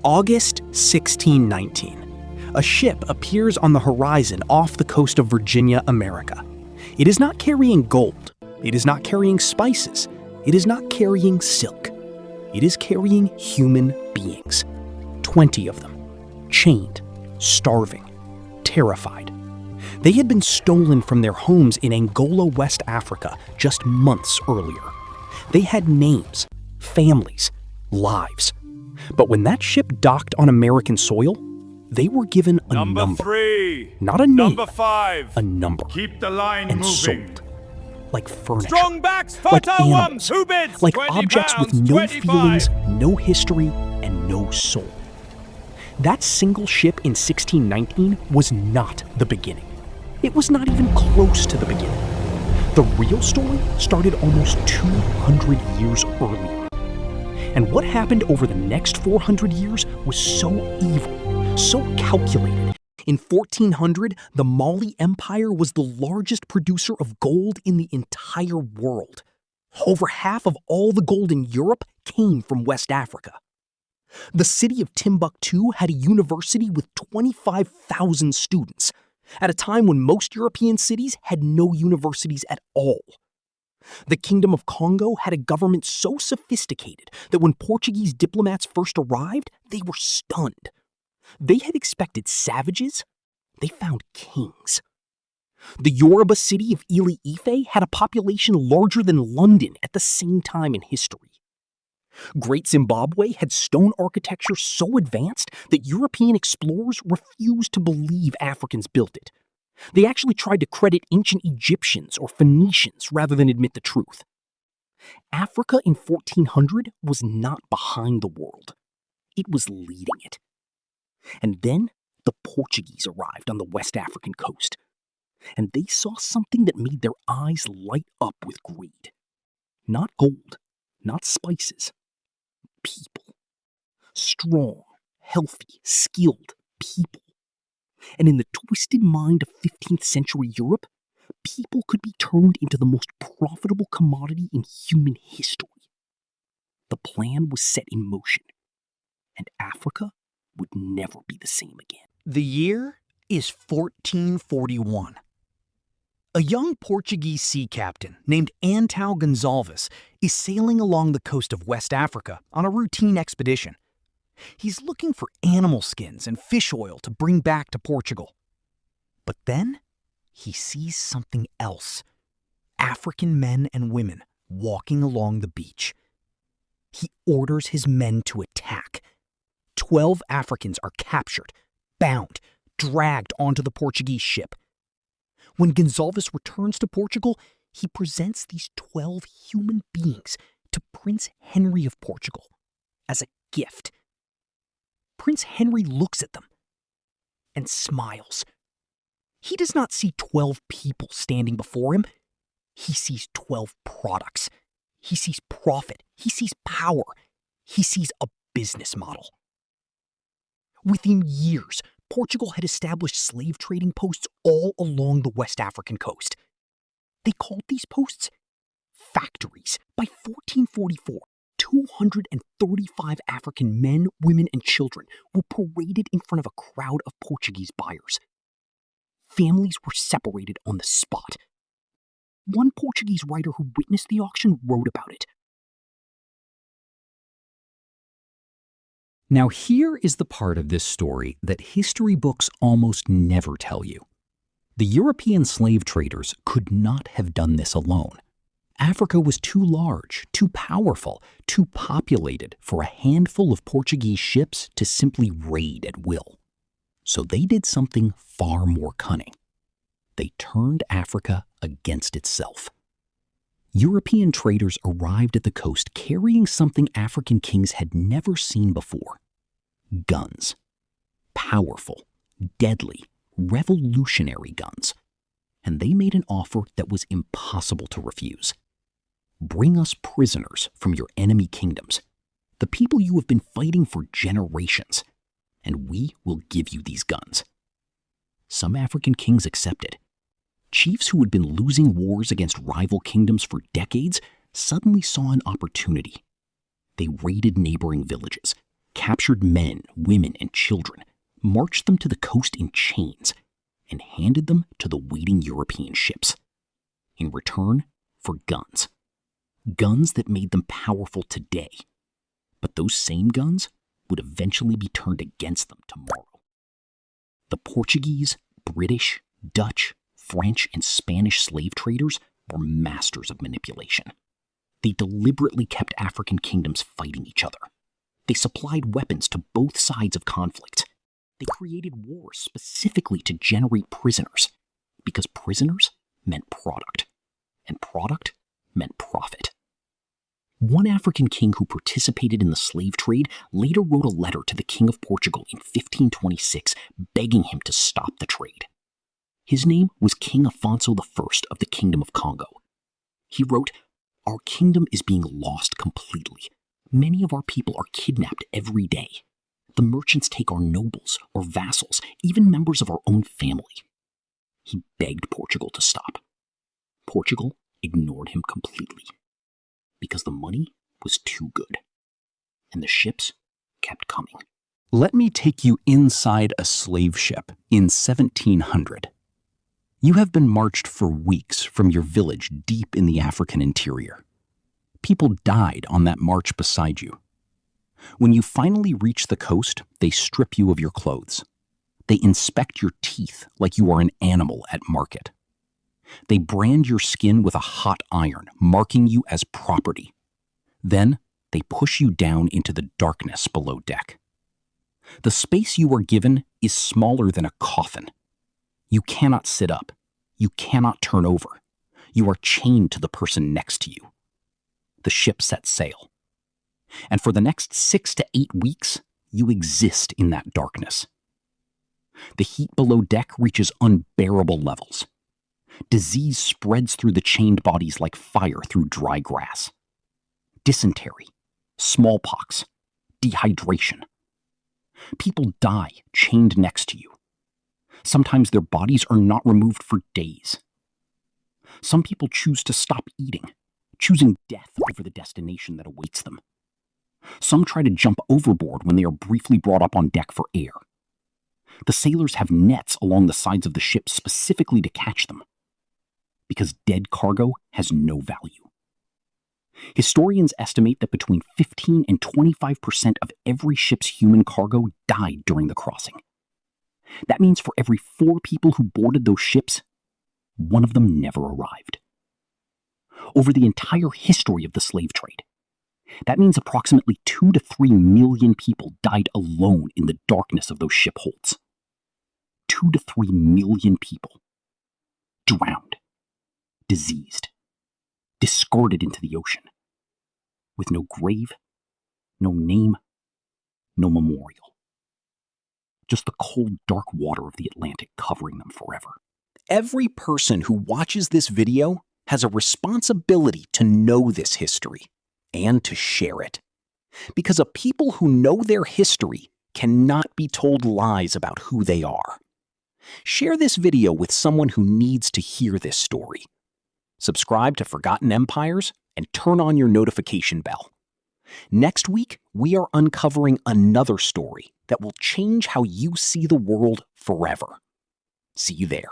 August 1619. A ship appears on the horizon off the coast of Virginia, America. It is not carrying gold. It is not carrying spices. It is not carrying silk. It is carrying human beings. 20 of them. Chained, starving, terrified. They had been stolen from their homes in Angola, West Africa, just months earlier. They had names, families, lives. But when that ship docked on American soil, they were given a number. Number 3. Not a name. Number 5. A number. Keep the line and moving. sold. Like furniture. Strong backs, like photo animals. Who bids? Like 20 objects pounds, with no 25. feelings, no history, and no soul. That single ship in 1619 was not the beginning. It was not even close to the beginning. The real story started almost 200 years earlier. And what happened over the next 400 years was so evil, so calculated. In 1400, the Mali Empire was the largest producer of gold in the entire world. Over half of all the gold in Europe came from West Africa. The city of Timbuktu had a university with 25,000 students, at a time when most European cities had no universities at all. The Kingdom of Congo had a government so sophisticated that when Portuguese diplomats first arrived, they were stunned. They had expected savages. They found kings. The Yoruba city of Ile-Ife had a population larger than London at the same time in history. Great Zimbabwe had stone architecture so advanced that European explorers refused to believe Africans built it. They actually tried to credit ancient Egyptians or Phoenicians rather than admit the truth. Africa in 1400 was not behind the world. It was leading it. And then the Portuguese arrived on the West African coast, and they saw something that made their eyes light up with greed. Not gold, not spices. People. Strong, healthy, skilled people. And in the twisted mind of 15th century Europe, people could be turned into the most profitable commodity in human history. The plan was set in motion, and Africa would never be the same again. The year is 1441. A young Portuguese sea captain named Antão Gonçalves is sailing along the coast of West Africa on a routine expedition. He's looking for animal skins and fish oil to bring back to Portugal. But then he sees something else. African men and women walking along the beach. He orders his men to attack. 12 Africans are captured, bound, dragged onto the Portuguese ship. When Gonçalves returns to Portugal, he presents these 12 human beings to Prince Henry of Portugal as a gift. Prince Henry looks at them and smiles. He does not see 12 people standing before him. He sees 12 products. He sees profit. He sees power. He sees a business model. Within years, Portugal had established slave trading posts all along the West African coast. They called these posts factories. By 1444, 235 African men, women, and children were paraded in front of a crowd of Portuguese buyers. Families were separated on the spot. One Portuguese writer who witnessed the auction wrote about it. Now here is the part of this story that history books almost never tell you. The European slave traders could not have done this alone. Africa was too large, too powerful, too populated for a handful of Portuguese ships to simply raid at will. So they did something far more cunning. They turned Africa against itself. European traders arrived at the coast carrying something African kings had never seen before. Guns. Powerful, deadly, revolutionary guns. And they made an offer that was impossible to refuse. Bring us prisoners from your enemy kingdoms, the people you have been fighting for generations, and we will give you these guns. Some African kings accepted. Chiefs who had been losing wars against rival kingdoms for decades suddenly saw an opportunity. They raided neighboring villages, captured men, women, and children, marched them to the coast in chains, and handed them to the waiting European ships. In return for guns. Guns that made them powerful today. But those same guns would eventually be turned against them tomorrow. The Portuguese, British, Dutch, French, and Spanish slave traders were masters of manipulation. They deliberately kept African kingdoms fighting each other. They supplied weapons to both sides of conflict. They created wars specifically to generate prisoners, because prisoners meant product, and product meant profit. One African king who participated in the slave trade later wrote a letter to the King of Portugal in 1526 begging him to stop the trade. His name was King Afonso I of the Kingdom of Congo. He wrote, "Our kingdom is being lost completely. Many of our people are kidnapped every day. The merchants take our nobles, our vassals, even members of our own family." He begged Portugal to stop. Portugal ignored him completely, because the money was too good, and the ships kept coming. Let me take you inside a slave ship in 1700. You have been marched for weeks from your village deep in the African interior. People died on that march beside you. When you finally reach the coast, they strip you of your clothes. They inspect your teeth like you are an animal at market. They brand your skin with a hot iron, marking you as property. Then they push you down into the darkness below deck. The space you are given is smaller than a coffin. You cannot sit up. You cannot turn over. You are chained to the person next to you. The ship sets sail. And for the next 6 to 8 weeks, you exist in that darkness. The heat below deck reaches unbearable levels. Disease spreads through the chained bodies like fire through dry grass. Dysentery, smallpox, dehydration. People die chained next to you. Sometimes their bodies are not removed for days. Some people choose to stop eating, choosing death over the destination that awaits them. Some try to jump overboard when they are briefly brought up on deck for air. The sailors have nets along the sides of the ship specifically to catch them, because dead cargo has no value. Historians estimate that between 15 and 25% of every ship's human cargo died during the crossing. That means for every 4 people who boarded those ships, 1 of them never arrived. Over the entire history of the slave trade, that means approximately 2 to 3 million people died alone in the darkness of those ship holds. 2 to 3 million people. Drowned. Diseased. Discarded into the ocean. With no grave, no name, no memorial. Just the cold, dark water of the Atlantic covering them forever. Every person who watches this video has a responsibility to know this history and to share it. Because a people who know their history cannot be told lies about who they are. Share this video with someone who needs to hear this story. Subscribe to Forgotten Empires and turn on your notification bell. Next week, we are uncovering another story that will change how you see the world forever. See you there.